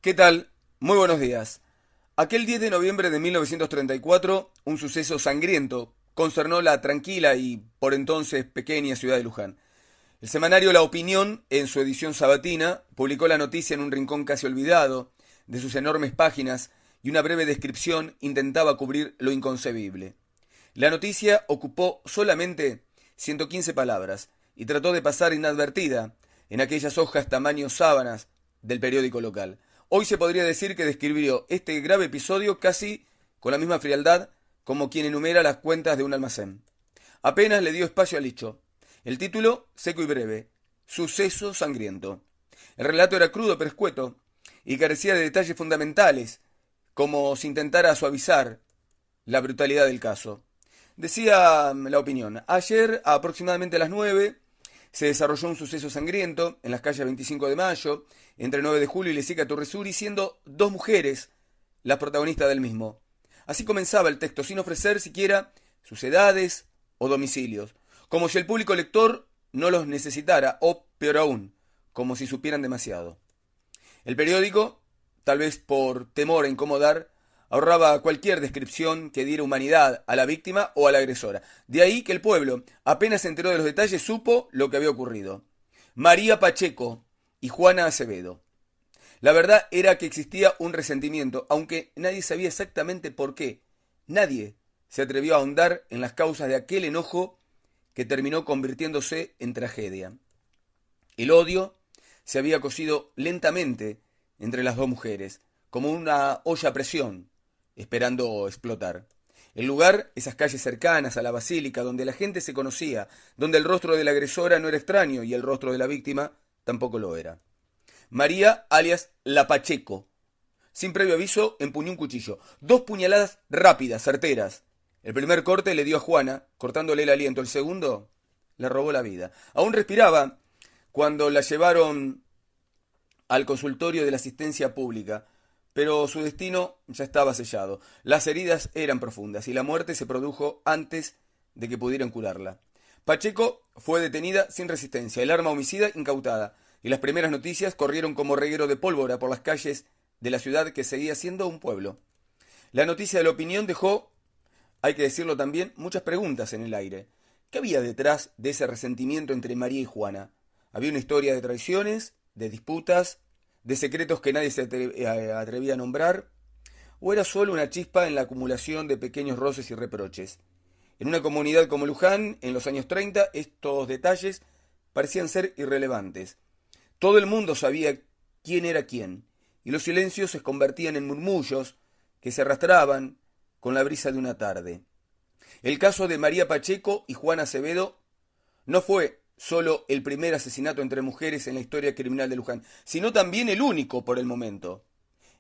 ¿Qué tal? Muy buenos días. Aquel 10 de noviembre de 1934, un suceso sangriento concernó la tranquila y por entonces pequeña ciudad de Luján. El semanario La Opinión, en su edición sabatina, publicó la noticia en un rincón casi olvidado de sus enormes páginas y una breve descripción intentaba cubrir lo inconcebible. La noticia ocupó solamente 115 palabras y trató de pasar inadvertida en aquellas hojas tamaño sábanas del periódico local. Hoy se podría decir que describió este grave episodio casi con la misma frialdad como quien enumera las cuentas de un almacén. Apenas le dio espacio al hecho. El título, seco y breve, Suceso sangriento. El relato era crudo pero escueto y carecía de detalles fundamentales, como si intentara suavizar la brutalidad del caso. Decía La Opinión, ayer a aproximadamente las 9 se desarrolló un suceso sangriento en las calles 25 de Mayo, entre 9 de julio y Lesica Turresuri, siendo dos mujeres las protagonistas del mismo. Así comenzaba el texto, sin ofrecer siquiera sus edades o domicilios, como si el público lector no los necesitara, o peor aún, como si supieran demasiado. El periódico, tal vez por temor a incomodar, ahorraba cualquier descripción que diera humanidad a la víctima o a la agresora. De ahí que el pueblo, apenas se enteró de los detalles, supo lo que había ocurrido. María Pacheco y Juana Acevedo. La verdad era que existía un resentimiento, aunque nadie sabía exactamente por qué. Nadie se atrevió a ahondar en las causas de aquel enojo que terminó convirtiéndose en tragedia. El odio se había cocido lentamente entre las dos mujeres, como una olla a presión, esperando explotar. El lugar, esas calles cercanas a la basílica, donde la gente se conocía, donde el rostro de la agresora no era extraño y el rostro de la víctima tampoco lo era. María, alias La Pacheco, sin previo aviso, empuñó un cuchillo. Dos puñaladas rápidas, certeras. El primer corte le dio a Juana, cortándole el aliento. El segundo le robó la vida. Aún respiraba cuando la llevaron al consultorio de la asistencia pública, pero su destino ya estaba sellado. Las heridas eran profundas y la muerte se produjo antes de que pudieran curarla. Pacheco fue detenida sin resistencia, el arma homicida incautada, y las primeras noticias corrieron como reguero de pólvora por las calles de la ciudad que seguía siendo un pueblo. La noticia de La Opinión dejó, hay que decirlo también, muchas preguntas en el aire. ¿Qué había detrás de ese resentimiento entre María y Juana? ¿Había una historia de traiciones, de disputas, de secretos que nadie se atrevía a nombrar? ¿O era solo una chispa en la acumulación de pequeños roces y reproches? En una comunidad como Luján, en los años 30, estos detalles parecían ser irrelevantes. Todo el mundo sabía quién era quién, y los silencios se convertían en murmullos que se arrastraban con la brisa de una tarde. El caso de María Pacheco y Juana Acevedo no fue solo el primer asesinato entre mujeres en la historia criminal de Luján, sino también el único por el momento.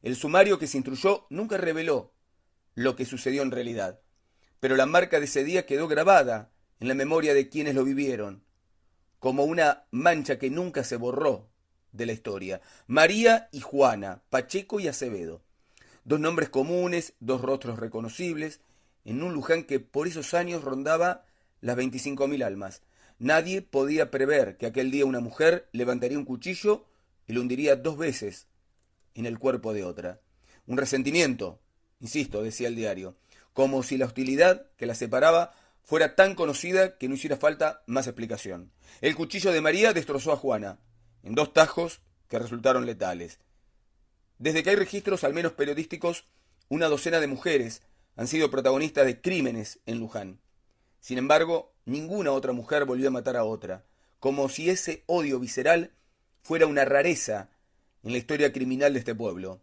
El sumario que se instruyó nunca reveló lo que sucedió en realidad, pero la marca de ese día quedó grabada en la memoria de quienes lo vivieron, como una mancha que nunca se borró de la historia. María y Juana, Pacheco y Acevedo. Dos nombres comunes, dos rostros reconocibles, en un Luján que por esos años rondaba las 25.000 almas. Nadie podía prever que aquel día una mujer levantaría un cuchillo y lo hundiría dos veces en el cuerpo de otra. Un resentimiento, insisto, decía el diario, como si la hostilidad que la separaba fuera tan conocida que no hiciera falta más explicación. El cuchillo de María destrozó a Juana, en dos tajos que resultaron letales. Desde que hay registros, al menos periodísticos, una docena de mujeres han sido protagonistas de crímenes en Luján. Sin embargo, ninguna otra mujer volvió a matar a otra, como si ese odio visceral fuera una rareza en la historia criminal de este pueblo.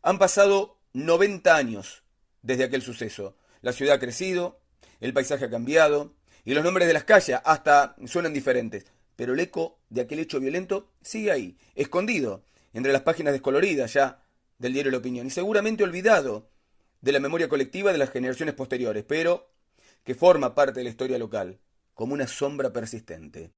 Han pasado 90 años desde aquel suceso. La ciudad ha crecido, el paisaje ha cambiado, y los nombres de las calles hasta suenan diferentes, pero el eco de aquel hecho violento sigue ahí, escondido, entre las páginas descoloridas ya del diario La Opinión, y seguramente olvidado de la memoria colectiva de las generaciones posteriores, pero que forma parte de la historia local, como una sombra persistente.